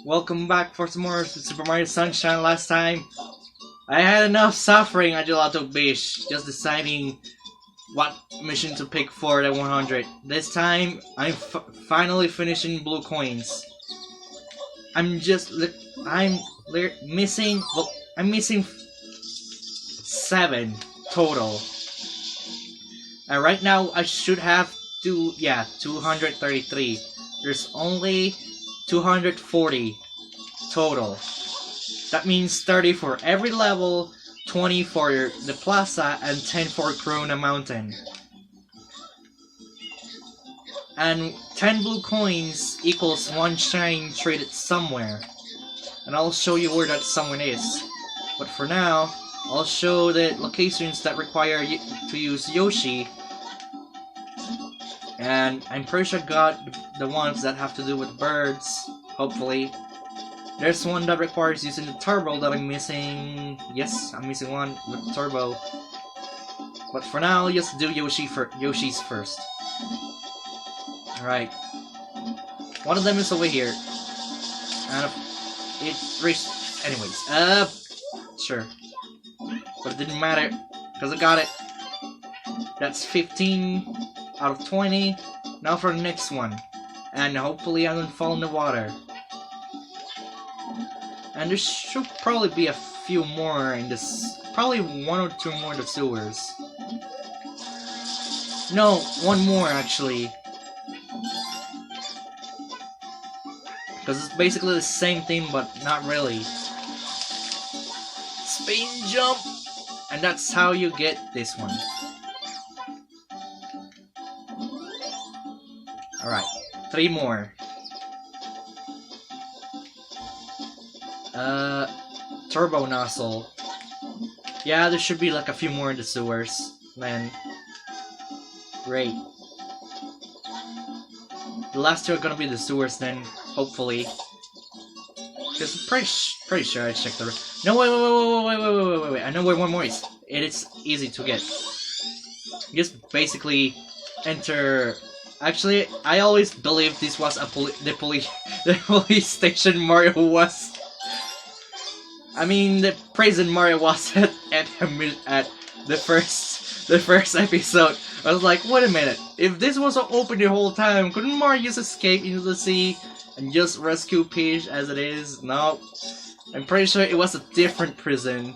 Welcome back for some more Super Mario Sunshine. Last time, I had enough suffering at Gelato Beach, just deciding what mission to pick for the 100. This time, I'm finally finishing blue coins. I'm missing, well, I'm missing 7 total. And right now, I should have 233. There's only 240 total. That means 30 for every level, 20 for the plaza, and 10 for Corona Mountain. And 10 blue coins equals 1 shine traded somewhere. And I'll show you where that somewhere is. But for now, I'll show the locations that require you to use Yoshi. And I'm pretty sure I got the ones that have to do with birds, hopefully. There's one that requires using the turbo that I'm missing. Yes, I'm missing one with turbo. But for now, just do Yoshi's first. Alright. One of them is over here. And it reached... Anyways, sure. But it didn't matter, because I got it. That's 15 out of 20. Now for the next one. And hopefully I don't fall in the water. And there should probably be a few more in this... Probably 1 or 2 more in the sewers. No, 1 more actually. Because it's basically the same thing, but not really. Spin jump! And that's how you get this one. Alright, 3 more. Turbo nozzle. Yeah, there should be like a few more in the sewers. Man. Great. The last 2 are gonna be the sewers then, hopefully. Because I'm pretty sure I checked the... No, wait. I know where 1 more is. It is easy to get. You just basically enter... Actually, I always believed this was the police station Mario was. I mean, the prison Mario was at the first episode. I was like, wait a minute, if this was open the whole time, couldn't Mario just escape into the sea and just rescue Peach as it is? No, I'm pretty sure it was a different prison.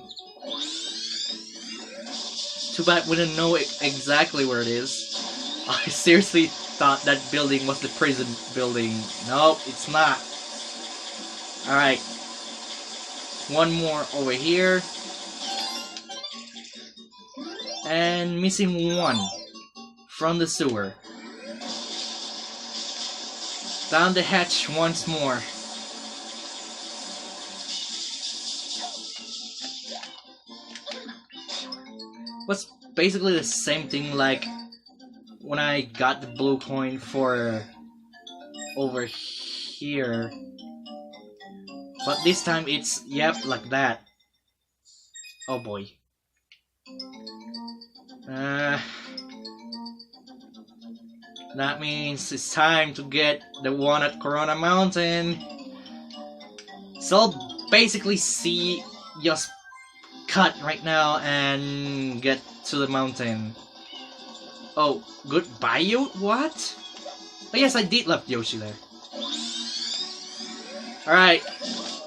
Too bad we didn't know exactly where it is. I seriously thought that building was the prison building. Nope, it's not. Alright. 1 more over here. And missing 1 from the sewer. Down the hatch once more. Was basically the same thing like when I got the blue coin for over here. But this time it's, yep, like that. Oh boy. That means it's time to get the one at Corona Mountain. So I'll basically just cut right now and get to the mountain. Oh, goodbye, you? What? Oh yes, I did left Yoshi there. Alright.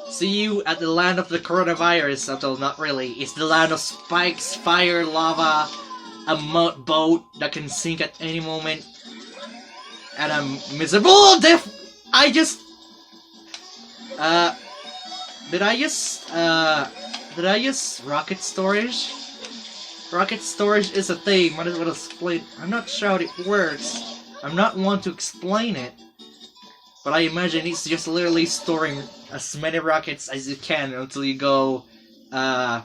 See you at the land of the coronavirus, although not really. It's the land of spikes, fire, lava, a boat that can sink at any moment, and a miserable death. Did I use rocket storage? Rocket storage is a thing, might as well explain. I'm not sure how it works. I'm not one to explain it. But I imagine it's just literally storing as many rockets as you can until you go, well,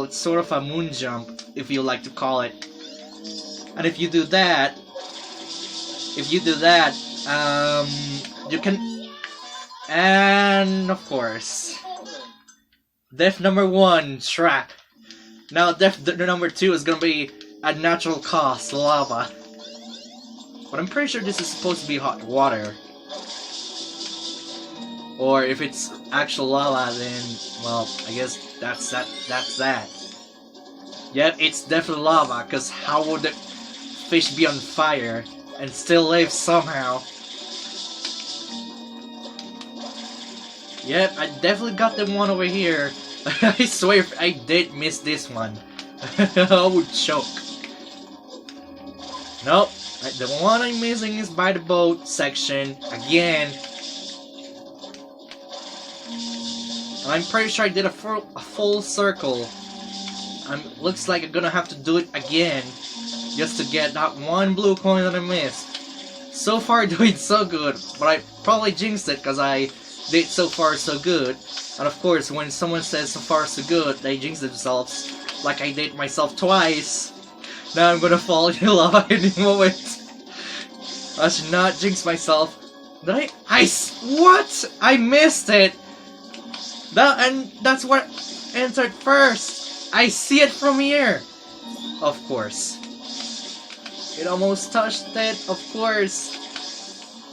it's sort of a moon jump, if you like to call it. And if you do that, you can, and of course, death number 1, trap. Now death number 2 is gonna be a natural cause, lava. But I'm pretty sure this is supposed to be hot water. Or if it's actual lava, then, well, I guess that's that. Yep, it's definitely lava, because how would the fish be on fire and still live somehow? Yep, I definitely got the one over here. I swear if I did miss this one, I would choke. Nope, the one I'm missing is by the boat section, again. I'm pretty sure I did a full circle. Looks like I'm gonna have to do it again, just to get that one blue coin that I missed. So far doing so good, but I probably jinxed it because I did so far so good. And of course, when someone says so far so good, they jinx themselves, like I did myself twice. Now I'm gonna fall in lava any moment. I should not jinx myself. Did what? I missed it! And that's what entered first! I see it from here! Of course. It almost touched it, of course.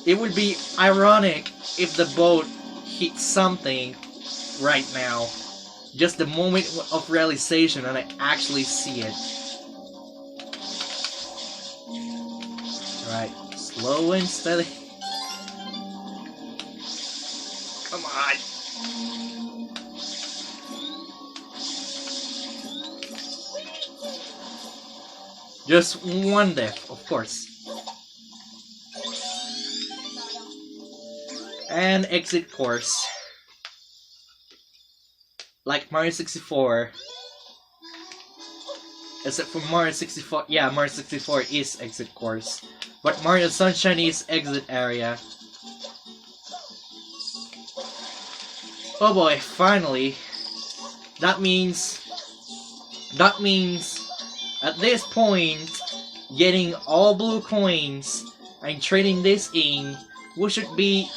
It would be ironic if the boat hit something right now. Just the moment of realization and I actually see it. Alright, slow and steady. Come on! Just one death, of course. And exit course. Like Mario 64. Except for Mario 64, yeah, Mario 64 is exit course. But Mario Sunshine is exit area. Oh boy, finally. That means at this point, getting all blue coins and trading this in, we should be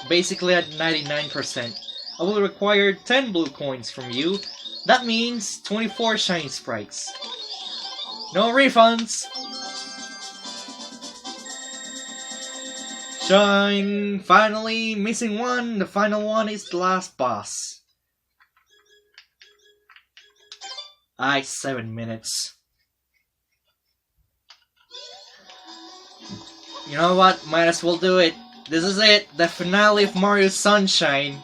basically at 99%. I will require 10 blue coins from you. That means 24 shiny sprites. No refunds! Shine! Finally, missing one. The final one is the last boss. 7 minutes. You know what? Might as well do it. This is it, the finale of Mario Sunshine.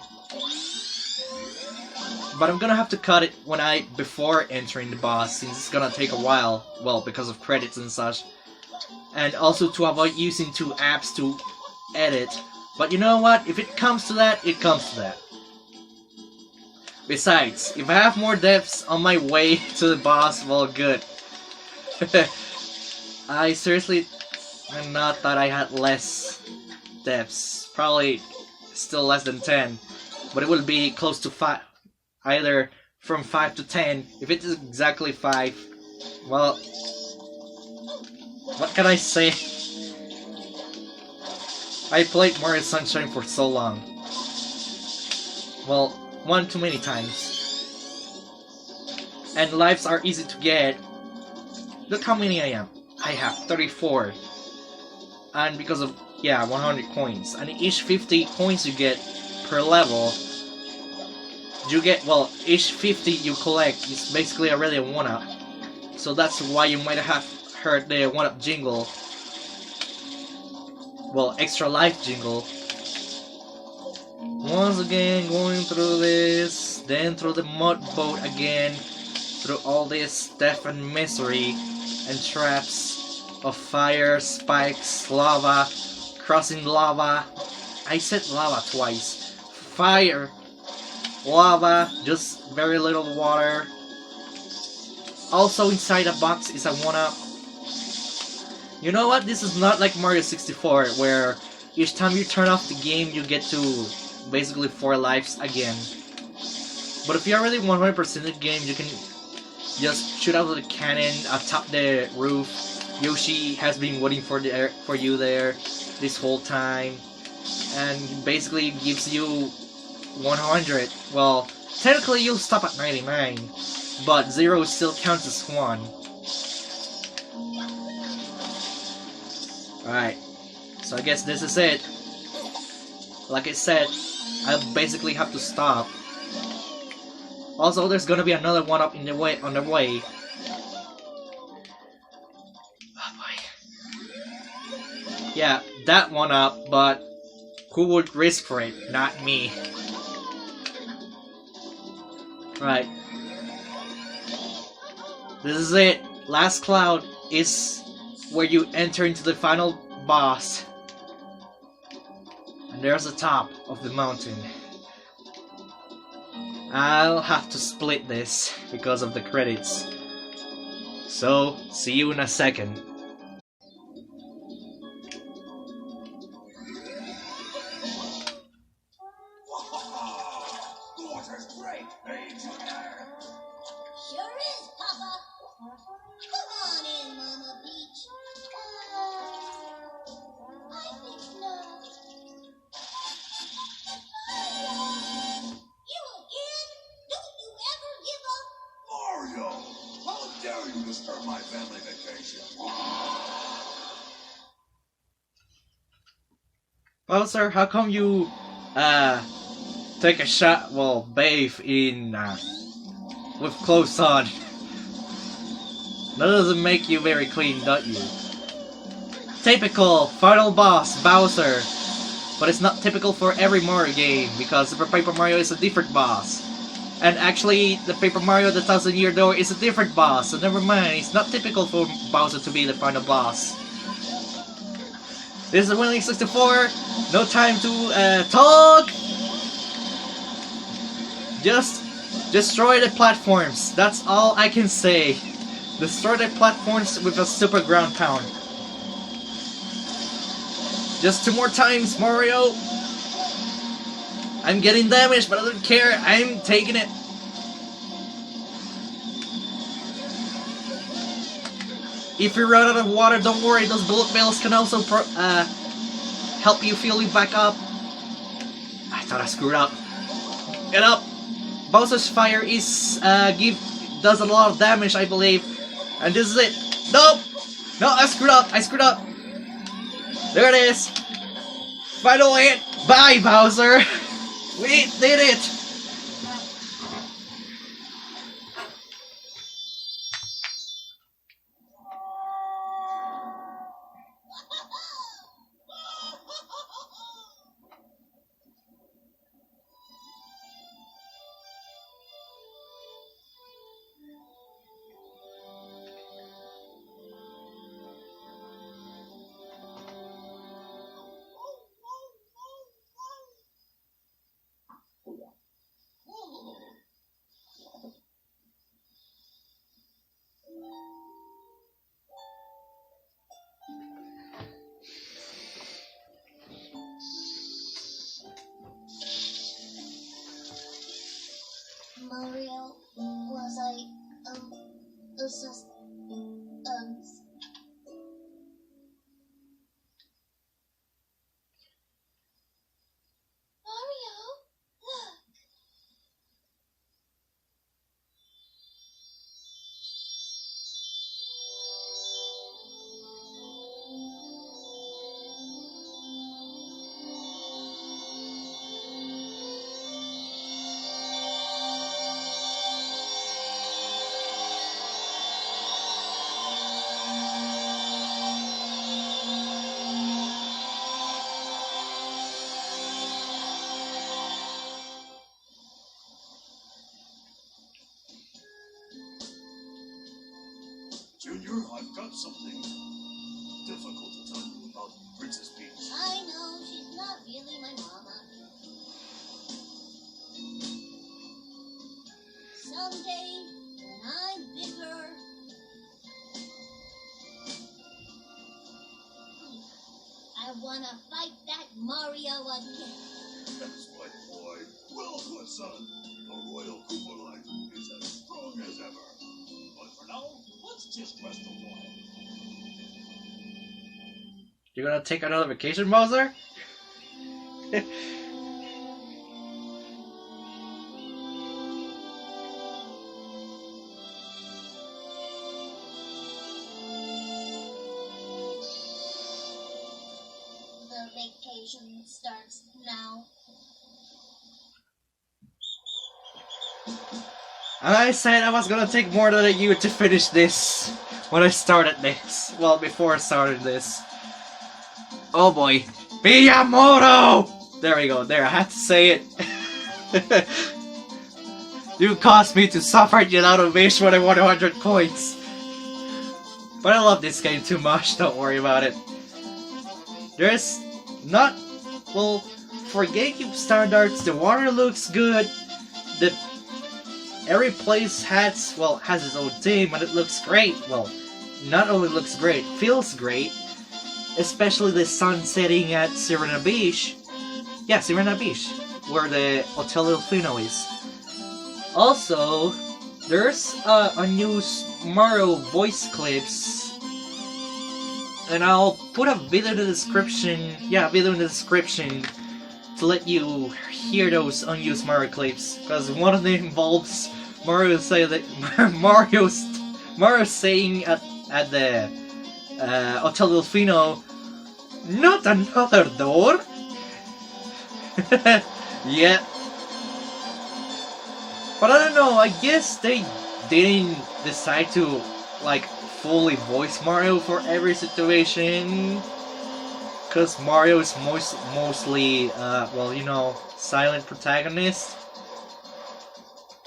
But I'm gonna have to cut it before entering the boss, since it's gonna take a while. Well, because of credits and such. And also to avoid using two apps to edit. But you know what? If it comes to that, it comes to that. Besides, if I have more deaths on my way to the boss, well, good. I seriously not thought I had less deaths. Probably still less than 10. But it will be close to 5. Either from 5 to 10. If it is exactly 5, well, what can I say? I played Mario Sunshine for so long. Well, one too many times. And lives are easy to get. Look how many I am. I have 34. And because of, 100 coins. And each 50 coins you get per level, you get, well, each 50 you collect is basically already a 1-up. So that's why you might have heard the 1-up jingle. Well, extra life jingle. Once again, going through this, then through the mud boat again, through all this death and misery, and traps of fire, spikes, lava, crossing lava. I said lava twice. Fire, lava, just very little water. Also inside the box is a 1-up. You know what? This is not like Mario 64, where each time you turn off the game, you get to basically 4 lives again. But if you're already 100% the game, you can just shoot out with the cannon atop the roof. Yoshi has been waiting for you there this whole time, and basically gives you 100. Well, technically you'll stop at 99, but 0 still counts as 1. Alright, so I guess this is it. Like I said, I basically have to stop. Also, there's gonna be another one up in the way on the way. Oh boy. Yeah, that one up, but who would risk for it? Not me. Right. This is it. Last cloud is where you enter into the final boss. And there's the top of the mountain. I'll have to split this because of the credits. So, see you in a second. The water's great, eh, Junior? Sure is, Papa. Come on in, Mama Peach. I think not. You again? Don't you ever give up? Mario! How dare you disturb my family vacation? Bowser, how come you, take a shot, well, bathe in, with clothes on? That doesn't make you very clean, don't you? Typical final boss, Bowser. But it's not typical for every Mario game, because Super Paper Mario is a different boss. And actually, the Paper Mario The Thousand Year Door is a different boss, so never mind, it's not typical for Bowser to be the final boss. This is Winning 64, no time to talk! Just destroy the platforms, that's all I can say. Destroy the platforms with a super ground pound. Just 2 more times, Mario! I'm getting damaged, but I don't care, I'm taking it. If you run out of water, don't worry, those bullet bills can also help you fill you back up. I thought I screwed up. Get up! Bowser's fire is does a lot of damage, I believe. And this is it. No! No, I screwed up. There it is. Final hit. Bye, Bowser. We did it. Mario, was I, just, Mario, look. Junior, I've got something difficult to tell you about Princess Peach. I know, she's not really my mama. Someday, when I'm bigger, I wanna fight that Mario again. That's right, boy. Well put, son. The Royal Koopalite is as strong as ever. But for now, let's just rest a while. You're gonna take another vacation, Bowser? The vacation transformation starts now. I said I was gonna take more than a year to finish this when I started this. Well, before I started this. Oh boy. Miyamoto! There we go, there, I had to say it. You caused me to suffer yet out of wish when I won 100 points. But I love this game too much, don't worry about it. There's not... Well, for GameCube standards, the water looks good. Every place has its own theme, and it looks great. Well, not only looks great, feels great. Especially the sun setting at Sirena Beach. Yeah, Sirena Beach, where the Hotel Delfino is. Also, there's unused Mario voice clips, and I'll put a video in the description. Yeah, a video in the description to let you hear those unused Mario clips, because one of them involves Mario saying that Mario saying at the Hotel Delfino, "Not another door." Yeah. But I don't know, I guess they didn't decide to, like, fully voice Mario for every situation. Because Mario is mostly, well, you know, silent protagonist.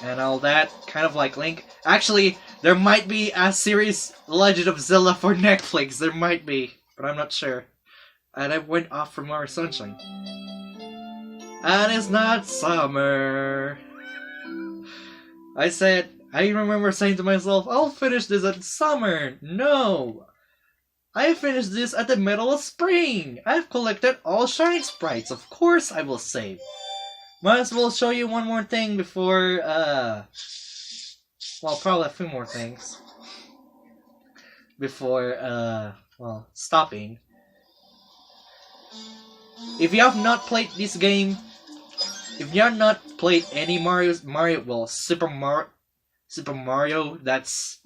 And all that, kind of like Link. Actually, there might be a series Legend of Zelda for Netflix, there might be. But I'm not sure. And I went off from Mario Sunshine. And it's not summer. I remember saying to myself, I'll finish this at summer. No! I finished this at the middle of spring. I've collected all Shine Sprites. Of course I will save. Might as well show you one more thing before, well, probably a few more things. Before, well, stopping. If you have not played this game, if you have not played any well, Super Mario that's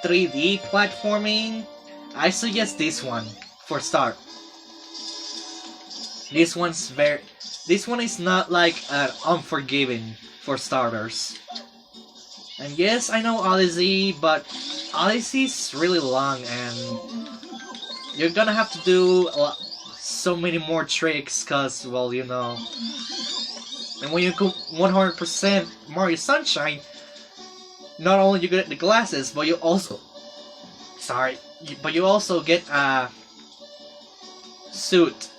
3D platforming, I suggest this one for start. This one is not like Unforgiven for starters. And yes, I know Odyssey, but Odyssey's really long and you're gonna have to do so many more tricks, cause, well, you know. And when you go 100% Mario Sunshine, not only you get the glasses, but you also... but you also get a suit.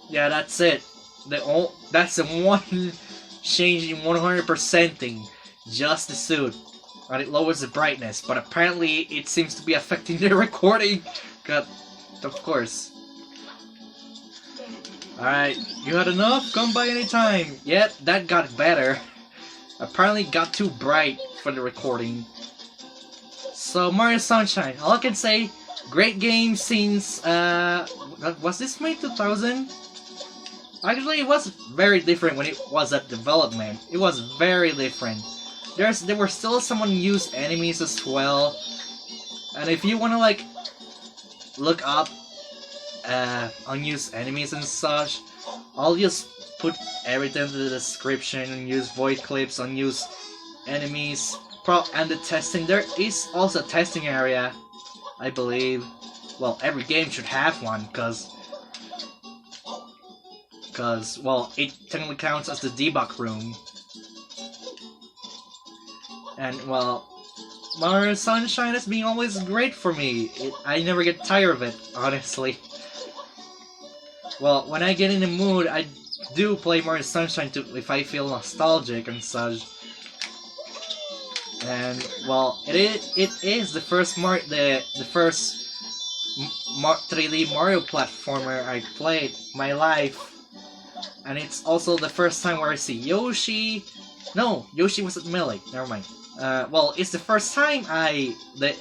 Yeah, that's it. That's the one change in 100% thing. Just the suit. And it lowers the brightness, but apparently it seems to be affecting the recording. God, of course. Alright, you had enough? Come by anytime. Yep, that got better. Apparently it got too bright for the recording. So, Mario Sunshine, all I can say, great game since, was this made 2000? Actually, it was very different when it was at development. It was very different. There were still some unused enemies as well. And if you wanna, like, look up unused enemies and such, I'll just put everything in the description, unused void clips, unused enemies, and the testing. There is also a testing area, I believe. Well, every game should have one, cause well, it technically counts as the debug room. And, well, Mario Sunshine has been always great for me. I never get tired of it, honestly. Well, when I get in the mood, I do play Mario Sunshine too, if I feel nostalgic and such. And, well, it is the first the first 3D Mario platformer I played in my life. And it's also the first time where I see Yoshi. No, Yoshi was at Melee, never mind. Well, it's the first time the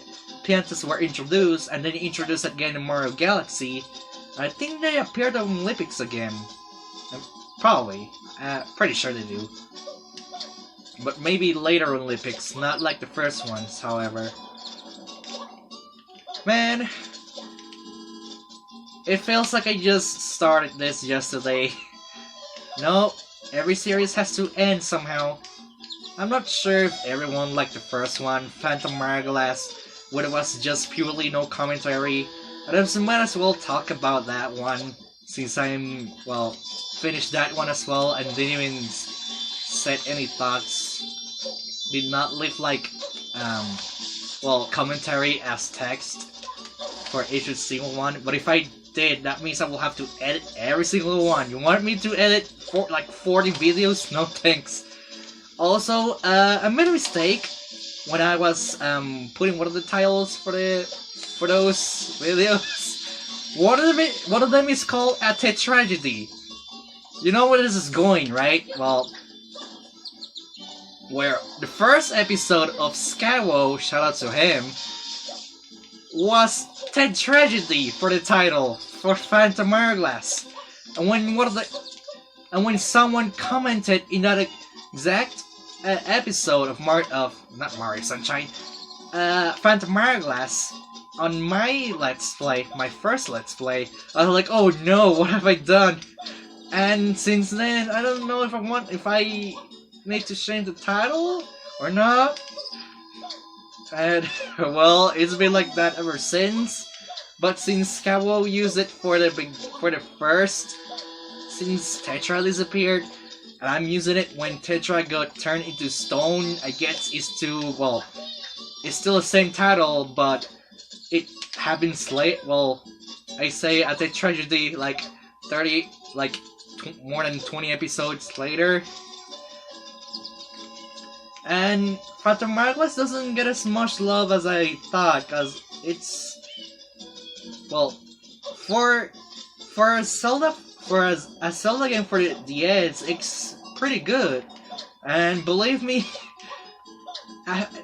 Piantas were introduced, and then introduced again in Mario Galaxy. I think they appeared on Olympics again. Probably. Pretty sure they do. But maybe later Olympics, not like the first ones, however. Man, It feels like I just started this yesterday. No, every series has to end somehow. I'm not sure if everyone liked the first one, Phantom Hourglass, where it was just purely no commentary. I might as well talk about that one, since I'm, well, finished that one as well and didn't even set any thoughts. Did not leave like, well, commentary as text for each single one, but if I did, that means I will have to edit every single one. You want me to edit like 40 videos? No thanks. Also, I made a mistake when I was putting one of the titles for those videos. One of them is called A Tragedy. You know where this is going, right? Well, where the first episode of Scawo, shout out to him, was Ted Tragedy for the title for Phantom Hourglass. And when someone commented in that exact episode of not Mario Sunshine, Phantom Hourglass on my Let's Play, my first Let's Play, I was like, oh no, what have I done? And since then, I don't know if I need to change the title or not. And well, it's been like that ever since. But since Scawo used it for the first, since Tetra disappeared, and I'm using it when Tetra got turned into stone, I guess it's it's still the same title, but it happens late. Well, I say at the tragedy like 30, more than 20 episodes later. And Phantom Hourglass doesn't get as much love as I thought, cause it's, well, for a Zelda game for the DS, it's pretty good. And believe me,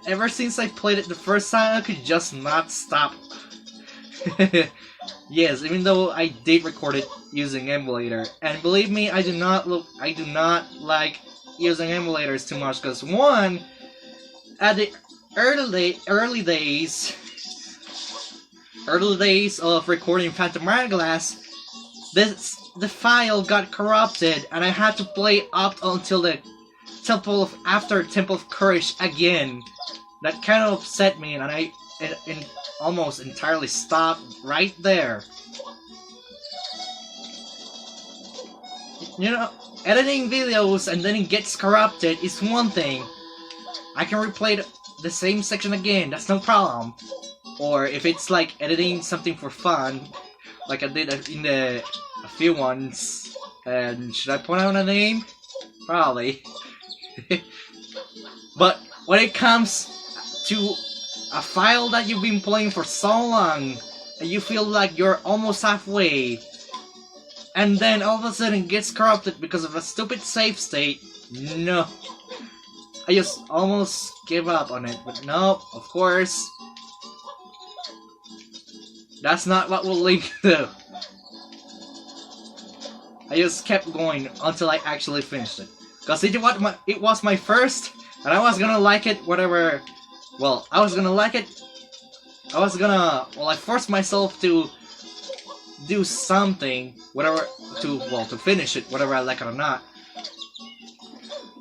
ever since I played it the first time, I could just not stop. Yes, even though I did record it using emulator, and believe me, I do not like using emulators too much, because one, at the early days of recording Phantom Hourglass, the file got corrupted, and I had to play up until the Temple of Courage again. That kind of upset me, and I almost entirely stopped right there. You know, editing videos and then it gets corrupted is one thing. I can replay the same section again, that's no problem. Or if it's like editing something for fun, like I did in a few ones. And should I point out a name? Probably. But when it comes to a file that you've been playing for so long, and you feel like you're almost halfway, and then all of a sudden it gets corrupted because of a stupid save state, no. I just almost give up on it, but no, of course. That's not what will Link do. I just kept going until I actually finished it. Because it was my first, and I was gonna like it, whatever. Well, I was gonna like it. I forced myself to do something, whatever, to finish it, whether I like it or not.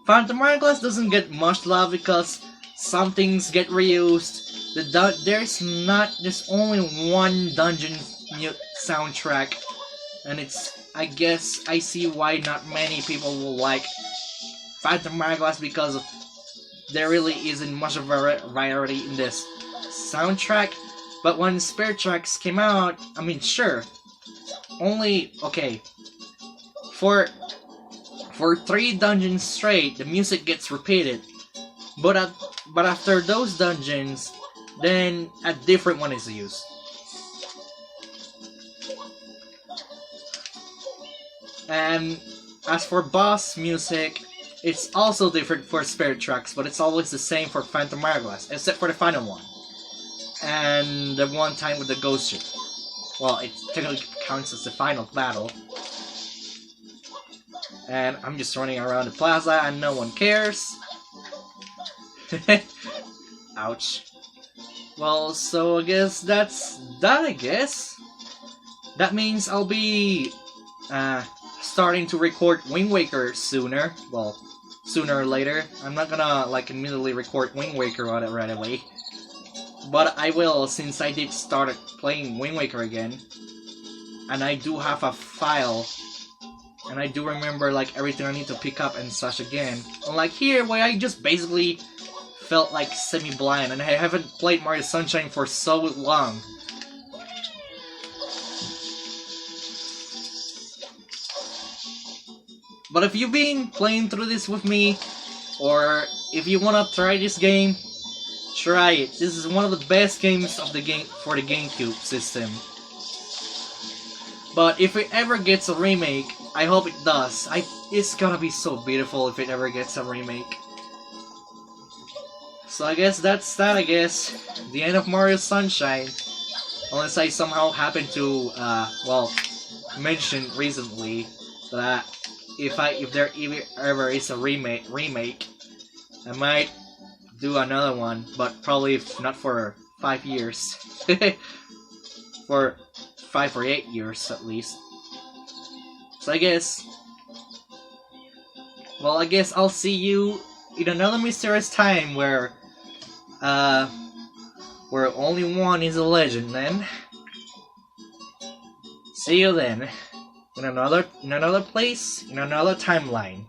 Phantom Hourglass doesn't get much love because some things get reused. There's only one dungeon soundtrack, and I guess I see why not many people will like Phantom Hourglass, because there really isn't much of a variety in this soundtrack. But when Spirit Tracks came out, I mean, sure, for 3 dungeons straight, the music gets repeated, but after those dungeons, then a different one is used. And as for boss music, it's also different for Spirit Tracks, but it's always the same for Phantom Hourglass, except for the final one. And the one time with the ghost ship. Well, it technically counts as the final battle. And I'm just running around the plaza and no one cares. Ouch. Well, so I guess that's that, I guess. that means I'll be starting to record Wind Waker sooner. Well, sooner or later. I'm not gonna like immediately record Wind Waker right away. But I will, since I did start playing Wind Waker again. And I do have a file. And I do remember like everything I need to pick up and such again. Unlike here, where I just basically felt like semi-blind. And I haven't played Mario Sunshine for so long. But if you've been playing through this with me, or if you wanna try this game, try it. This is one of the best games of the game for the GameCube system. But if it ever gets a remake, I hope it does. It's gonna be so beautiful if it ever gets a remake. So I guess that's that. I guess the end of Mario Sunshine, unless I somehow happen to well mention recently that if there ever is a remake, I might do another one, but probably not for 5 years. For 5 or 8 years at least. So I guess I'll see you in another mysterious time where only one is a legend then. See you then. In another place, in another timeline.